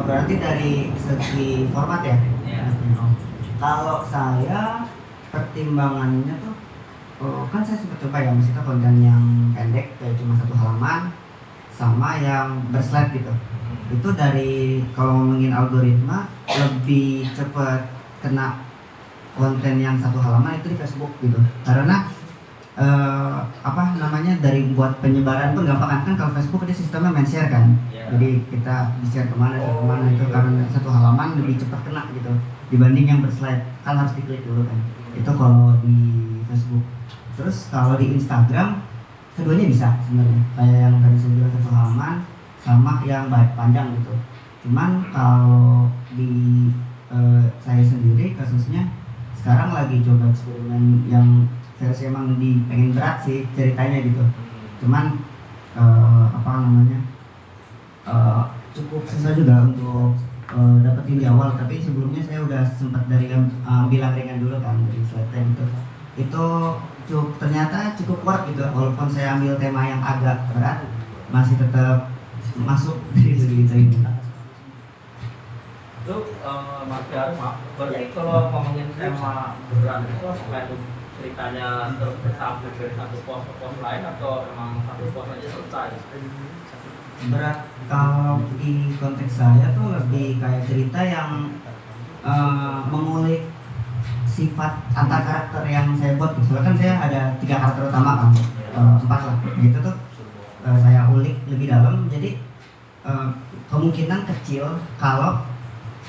Berarti dari segi format ya? Iya. Kalau saya pertimbangannya tuh, kan saya sempat coba ya, maksudnya konten yang pendek kayak cuma 1 halaman, sama yang berslide gitu. Itu dari kalau ngomongin algoritma lebih cepat kena konten yang 1 halaman itu di Facebook gitu. Karena apa namanya, dari buat penyebaran pun gampang kan kalau Facebook ada sistemnya share kan. Jadi kita di-share kemana itu karena 1 halaman lebih cepat kena gitu dibanding yang berslide kan harus diklik dulu kan. Itu kalau di Facebook. Terus kalau di Instagram keduanya bisa sebenarnya, kayak yang tadi saya bilang 1 halaman sama yang panjang gitu. Cuman kalau di saya sendiri kasusnya sekarang lagi coba eksperimen yang versi emang pengen berat sih ceritanya gitu. Cuman apa namanya, cukup susah juga untuk dapetin di awal. Tapi sebelumnya saya udah sempat dari yang bilang ringan dulu kan dari slide gitu. Itu ternyata cukup kuat gitu, walaupun saya ambil tema yang agak berat masih tetap masuk dari segi itu. Itu Mas Dharma, berarti kalau ngomongin tema berat itu apakah itu ceritanya terus bersambung dari satu pos ke pos lain atau emang satu pos aja selesai? Berat kalau di konteks saya tuh lebih kayak cerita yang mengulik sifat antar karakter yang saya buat. Soalnya kan saya ada 3 karakter utama kan, 4 lah gitu tuh. Saya ulik lebih dalam, jadi kemungkinan kecil kalau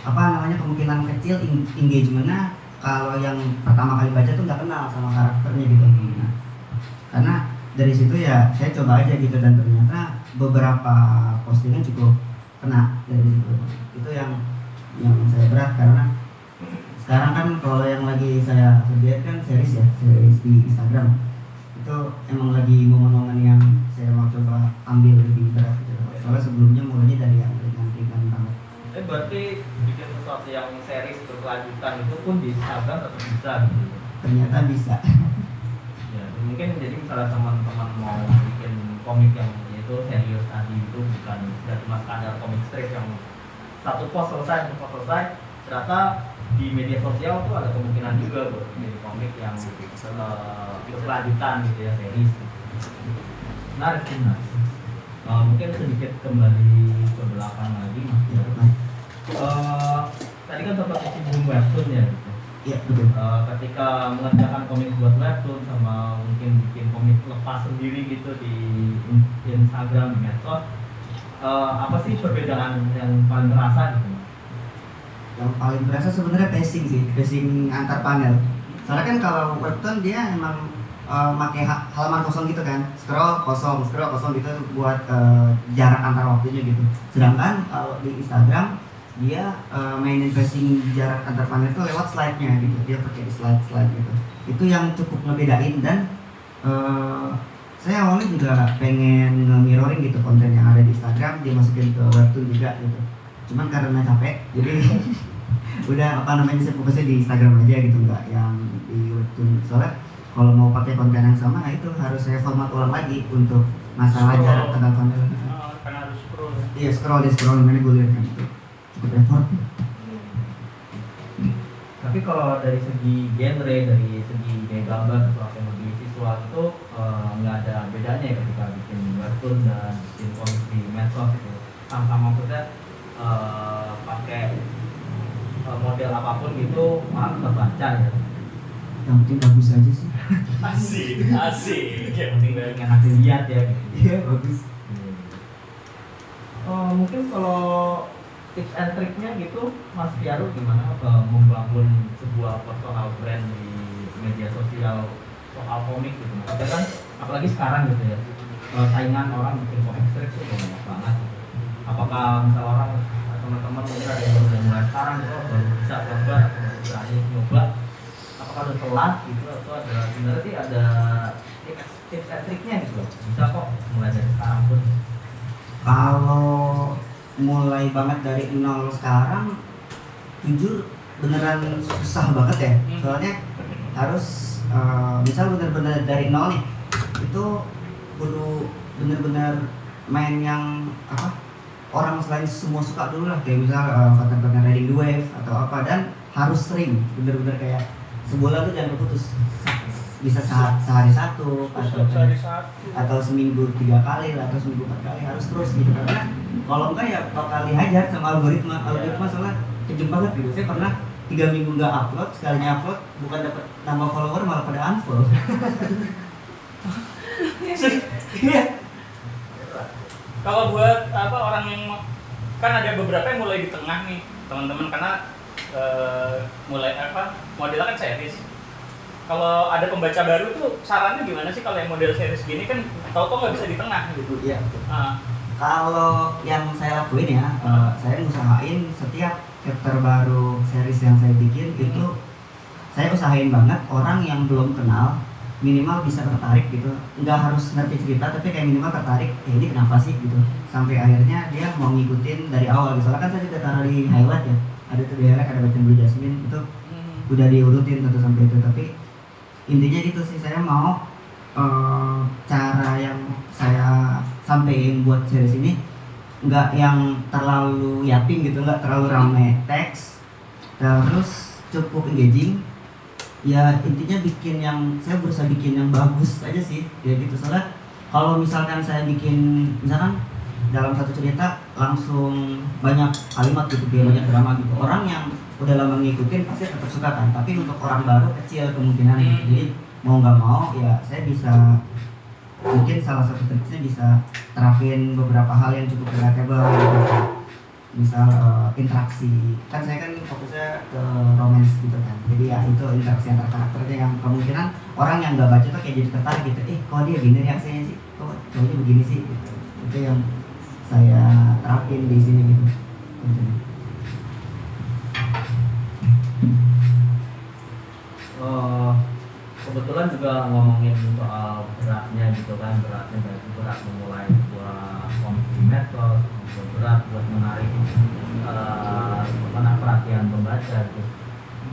kemungkinan kecil engagementnya kalau yang pertama kali baca tuh nggak kenal sama karakternya gitu. Nah, karena dari situ ya saya coba aja gitu, dan ternyata beberapa postingan cukup kena dari situ. Itu yang saya berat, karena sekarang kan kalau yang lagi saya kerjain kan series di Instagram. Itu emang lagi momen-momen yang saya mau coba ambil lebih berat gitu. Soalnya sebelumnya mulainya dari yang ringan-ringan banget. Berarti bikin sesuatu yang series berkelanjutan itu pun di Instagram tetap bisa gitu? Ternyata bisa. Ya, mungkin jadi misalnya teman-teman mau bikin komik yang itu serius tadi, itu bukan cuma sekadar komik strip yang satu post selesai, ternyata di media sosial tuh ada kemungkinan juga buat jadi komik yang berkelanjutan gitu ya, series gitu. Menarik. Mungkin sedikit kembali ke belakang lagi Mas. Tadi kan sempat disinggung webtoon ya gitu. Iya betul. Ketika mengerjakan komik buat webtoon sama mungkin bikin komik lepas sendiri gitu di Instagram, di medsos, apa sih perbedaan yang paling terasa gitu? Yang paling berasa sebenarnya pacing antar panel. Soalnya kan kalau webtoon dia emang pakai halaman kosong gitu kan, scroll kosong gitu buat jarak antar waktunya gitu. Sedangkan kalau di Instagram dia mainin pacing jarak antar panel itu lewat slide-nya gitu. Dia pakai slide gitu. Itu yang cukup ngebedain, dan saya awalnya juga pengen nge-mirroring gitu konten yang ada di Instagram dimasukin ke webtoon juga gitu. Cuman karena capek, jadi udah saya fokusnya di Instagram aja gitu, nggak yang di webtoon. Soalnya kalau mau pakai konten yang sama, itu harus saya format ulang lagi untuk masalah jarak antar panel. Karena harus scroll. Iya, scroll manipulir kan, itu cukup effort. Tapi kalau dari segi genre, dari segi gaya gambar atau teknologi visual itu nggak ada bedanya ya ketika bikin webtoon dan bikin komik di medsos itu. Sama-sama maksudnya pakai model apapun gitu malah terbaca ya. Yang penting bagus aja sih. Asik. Yang penting dari enak dilihat ya gitu. Iya, bagus. Mungkin kalau tips and triknya gitu Mas Piaru gimana membangun sebuah personal brand di media sosial soal komik gitu? Maksudnya kan apalagi sekarang gitu ya, saingan orang bikin komik strip itu banyak banget gitu. Apakah misal orang teman-teman mungkin ada yang baru mulai sekarang gitu, baru bisa gambar atau baru berani nyoba, apakah udah telat gitu, atau ada sebenarnya sih ada tips and triknya gitu, bisa kok mulai dari sekarang pun? Kalau mulai banget dari nol sekarang, jujur beneran susah banget ya. Soalnya harus misal bener-bener dari nol nih, itu kudu bener-bener main yang orang selain semua suka dulu lah, kayak misal konten-konten riding the wave atau apa, dan harus sering, bener-bener kayak sebulan tuh jangan putus, bisa sehari satu atau seminggu 3 kali atau seminggu 4 kali, harus terus gitu, karena kalau enggak ya bakal dihajar sama algoritma soalnya kejam banget gitu. Saya pernah 3 minggu nggak upload, sekalinya upload bukan dapat nambah follower malah pada unfollow. Iya. Kalau buat apa orang yang kan ada beberapa yang mulai di tengah nih teman-teman, karena mulai apa modelnya kan series. Kalau ada pembaca baru tuh sarannya gimana sih kalau yang model series gini kan tau nggak bisa di tengah gitu? Iya. Kalau yang saya lakuin ya, saya usahain setiap chapter baru series yang saya bikin itu saya usahain banget orang yang belum kenal minimal bisa tertarik gitu, nggak harus ngerti cerita tapi kayak minimal tertarik, ini kenapa sih gitu, sampai akhirnya dia mau ngikutin dari awal gitu. Soalnya kan saya juga taruh di highlight ya, ada tuh di highlight ada baca Blue Jasmine itu udah diurutin satu sampai itu, tapi intinya gitu sih, saya mau cara yang saya sampaikan buat series ini nggak yang terlalu yapping gitu, nggak terlalu ramai teks, terus cukup engaging ya. Intinya bikin yang saya berusaha bikin yang bagus aja sih ya gitu. Soalnya kalau misalkan saya bikin misalkan dalam satu cerita langsung banyak kalimat gitu, kayak banyak drama gitu, orang yang udah lama ngikutin pasti tetap suka kan, tapi untuk orang baru kecil kemungkinan gitu. Jadi mau nggak mau ya saya bisa, mungkin salah satu triknya bisa terapin beberapa hal yang cukup relatable gitu. Misal interaksi, kan saya kan fokusnya ke romance gitu kan, jadi ya itu interaksi antar karakternya yang kemungkinan orang yang nggak baca tuh kayak jadi tertarik gitu, kok dia gini reaksinya sih, kok cowoknya begini sih gitu. Itu yang saya terapin di sini gitu. Kebetulan juga ngomongin soal beratnya gitu kan, beratnya bagi berat memulai sebuah komik di medsos, berat buat menarik perhatian pembaca gitu.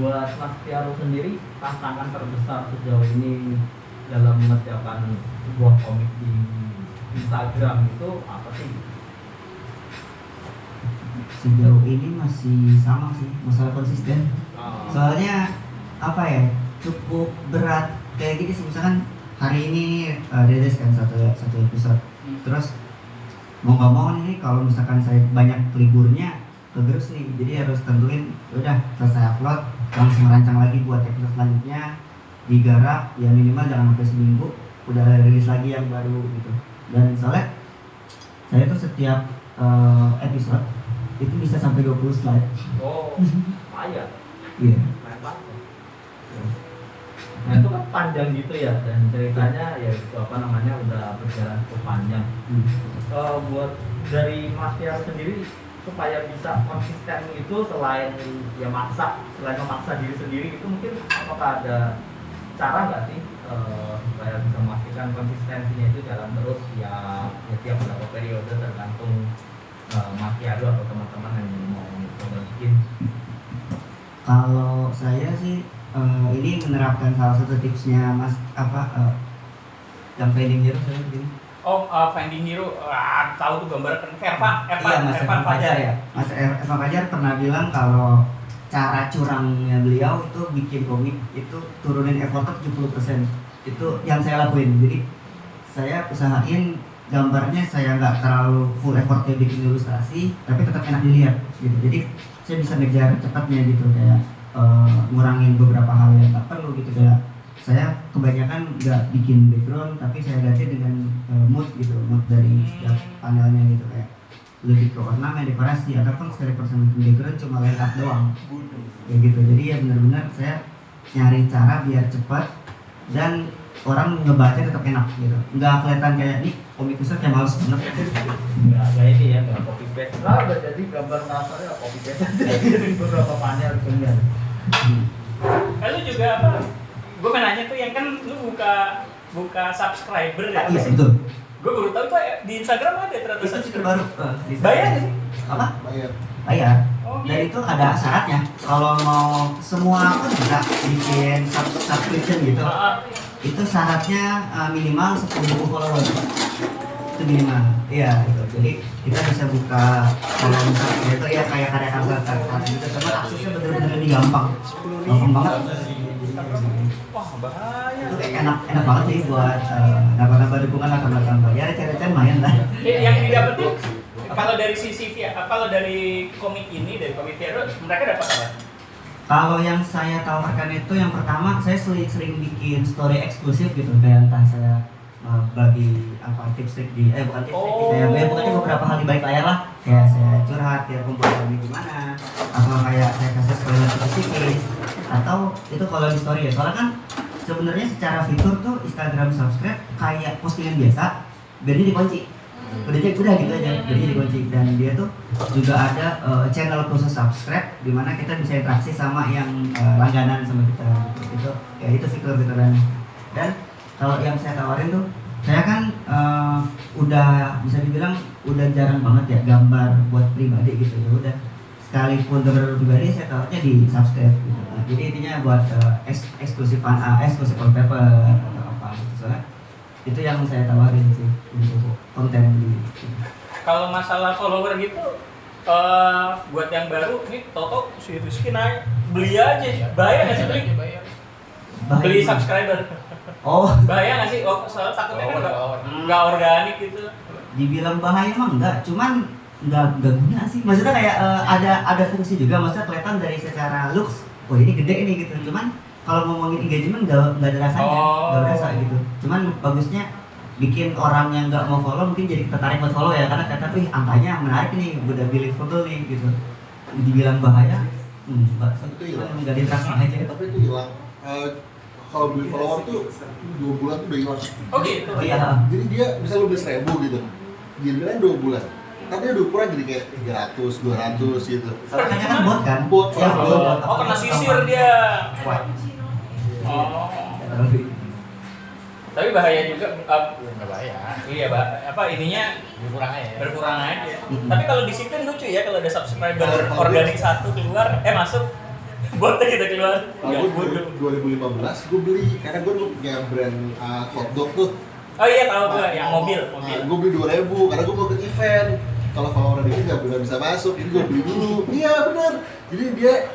Buat Mas Tiaru sendiri, tantangan terbesar sejauh ini dalam mengerjakan sebuah komik di Instagram itu apa sih? Sejauh ini masih sama sih, masalah konsisten. Soalnya apa ya, cukup berat kayak gini sih, misalkan hari ini rilis kan satu episode, terus mau nggak mau nih kalau misalkan saya banyak liburnya kegerus nih, jadi harus tentuin udah selesai upload langsung rancang lagi buat episode selanjutnya, digarap ya minimal jangan sampai seminggu udah rilis lagi yang baru gitu. Dan soalnya saya tuh setiap episode itu bisa sampai 20 slide. Oh, lumayan. Iya. Nah itu kan panjang gitu ya, dan ceritanya ya itu apa namanya udah berjalan cukup panjang. Buat dari Mas Tiaru sendiri supaya bisa konsisten itu selain ya selain memaksa diri sendiri itu mungkin apakah ada cara nggak sih supaya bisa memastikan konsistensinya itu jalan terus ya tiap beberapa periode tergantung Mas Tiaru atau teman-teman yang mau coba bikin. Kalau saya sih ini menerapkan salah satu tipsnya Mas yang Finding Hero saya begini. Finding Hero, tahu tuh gambar Ervan Mas Ervan Fajar ya. Mas Ervan Fajar pernah bilang kalau cara curangnya beliau itu bikin komik itu turunin effortnya 70%. Itu yang saya lakuin. Jadi saya usahain gambarnya saya nggak terlalu full effortnya bikin ilustrasi, tapi tetap enak dilihat gitu. Jadi saya bisa ngejar cepatnya gitu, kayak ngurangin beberapa hal yang tak perlu gitu. Kayak saya kebanyakan nggak bikin background, tapi saya ganti dengan mood gitu, mood dari setiap panelnya gitu, kayak lebih ke ornamen, dekorasi, ataupun sekalipun sama background cuma layout doang kayak gitu. Jadi ya benar-benar saya nyari cara biar cepat dan orang ngebaca tetap enak gitu, nggak kelihatan kayak nih komik besar kayak males banget. Nggak kayak ini ya, nggak copy paste lah, udah jadi gambar kasarnya copy paste dari beberapa panel kemudian. Lu juga apa? Gue mau nanya tuh yang kan lu buka subscriber ya? Iya betul. Gue baru tahu tuh di Instagram ada ternyata. Itu fitur baru. Bayar nggak sih? Apa? Bayar. Oh, Dan itu ada syaratnya. Kalau mau semua akun bisa bikin subscription gitu. Itu syaratnya minimal 10.000 follower. Itu itu minimal. Iya itu. Jadi kita bisa buka kalau misalnya itu ya kayak karya karya gitu, teman aksesnya bener-bener ini gampang banget. Wah bahaya. Itu kayak enak banget sih buat nambah-nambah dukungan lah, tambah-tambah ya receh-receh lumayan lah. Yang didapetin kalau dari sisi kalau dari komik ini, dari komik Vero, mereka dapat apa? Kalau yang saya tawarkan itu yang pertama saya sering bikin story eksklusif gitu, kayak entah saya bagi apa tips-trik di bukan tips-trik kayak pokoknya beberapa hal di balik layar lah, kayak saya curhat ya pembuatan gimana, atau kayak saya kasih spoiler tipis-tipis, atau itu kalau di story ya, soalnya kan sebenarnya secara fitur tuh Instagram subscribe kayak postingan biasa, biar dia dikunci. Udah gitu aja, jadi dikunci. Dan dia tuh juga ada channel khusus subscribe di mana kita bisa interaksi sama yang langganan sama kita gitu. Itu fitur-fiturannya. Dan kalau yang saya tawarin tuh, saya kan udah bisa dibilang udah jarang banget ya gambar buat pribadi gitu ya, udah sekalipun gambar pribadi saya tawarnya di subscribe gitu. Nah, jadi intinya buat eksklusif wallpaper atau apa gitu, soalnya itu yang saya tawarin sih untuk konten di. Kalau masalah follower gitu, buat yang baru nih, Toto si Rizky naik beli aja, bahaya nggak sih beli subscriber? Oh, Bahaya nggak sih? Oh, soalnya takutnya kan nggak organik gitu. dibilang bahaya emang enggak, cuman nggak guna sih. Maksudnya kayak ada fungsi juga, maksudnya kelihatan dari secara looks, oh ini gede ini gitu. Cuman kalau ngomongin engagement nggak ada rasanya, nggak berasa gitu. Cuman bagusnya bikin orang yang nggak mau follow mungkin jadi tertarik buat follow ya, karena kata angkanya menarik nih, udah believable nih gitu. Dibilang bahaya, nggak diinteraksi aja. Tapi itu hilang. Kalau beli follower tuh 2 bulan tuh udah hilang. Oh gitu. Oh iya. Jadi dia bisa lu beli 1.000 gitu, dia bilang 2 bulan. Tapi udah ukuran jadi kayak 300, 200 gitu. Soalnya kan bot kan? Bot, Ya, bot. Oh kena sisir dia. Oh. Tapi bahaya juga. Nggak bahaya. Iya, apa ininya berkurang aja. Tapi kalau disiplin lucu ya, kalau ada subscriber organik satu keluar, masuk, botnya kita keluar. Kalau gue 2015 gue beli karena gue dulu punya brand hotdog tuh. Oh iya tahu gue, yang mobil. Gue beli 2.000 karena gue mau ke event. Kalau follower dikit nggak bisa masuk, jadi gue beli dulu. Iya benar. Jadi dia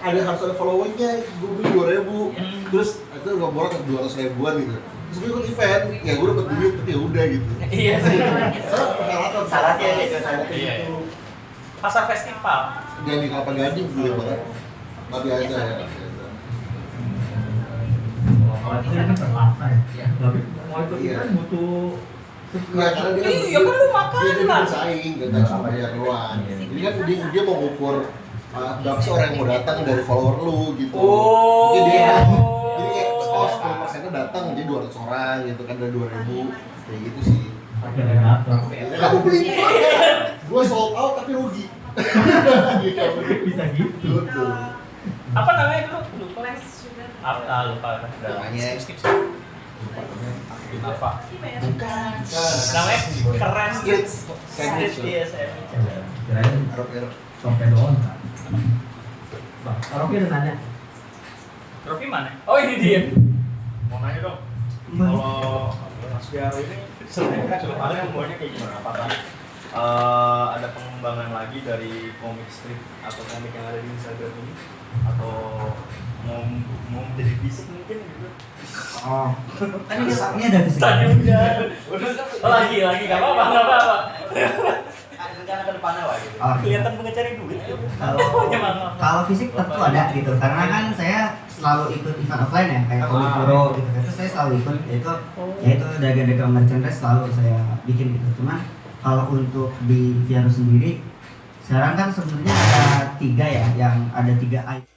harus ada followernya. Gue beli 2.000. Terus itu ngomong ke 200.000-an gitu. Terus gue ikut event, ya gue dapet duit tapi ya udah gitu. Iya sih. Syaratnya gitu. Iya. Pasar festival. Jangan di Kelapa Gading beli banget. Tapi aja ya. Kalau itu kan berlapa ya. Tapi mau ikut Iya. kan butuh Iya karena dia Iya kan lu makanan. dia bersaing, gak cuma bayar doang. Jadi kan dia mau ngukur berapa sih orang yang mau datang dari follower lu gitu. Oh. Jadi dia jadi kayak 10% datang jadi 200 orang gitu kan dari 2.000 kayak gitu sih. pakai generator. Aku beli gue sold out tapi rugi. Bisa gitu. Betul. Apa namanya dulu? Lupa. Lupa. Namanya Skip. Apa? bukan. Namanya keren. Sandwich. Iya, sandwich. Kirain Erok-erok. sampai doang kan. Bang, Rocky udah nanya. Trofi mana? Oh ini dia. Mau nanya dong. Kalau Mas Biaro ini sebenarnya kedepannya maunya kayak gimana? Apakah ada pengembangan lagi dari komik strip atau komik yang ada di Instagram ini? Atau mau menjadi fisik mungkin gitu? Oh, kan ini ada fisik. Tadi udah. Lagi nggak apa-apa. Ada rencana ke depannya lah gitu. Kelihatan pengen cari duit. Kalau fisik tentu ada gitu, karena kan saya selalu ikut event offline ya, kayak Komikuro gitu. Itu saya selalu ikut, yaitu dagang-dagang merchandise selalu saya bikin gitu. Cuman kalau untuk di Viaro sendiri, sekarang kan sebenarnya ada 3 ya, yang ada 3 item.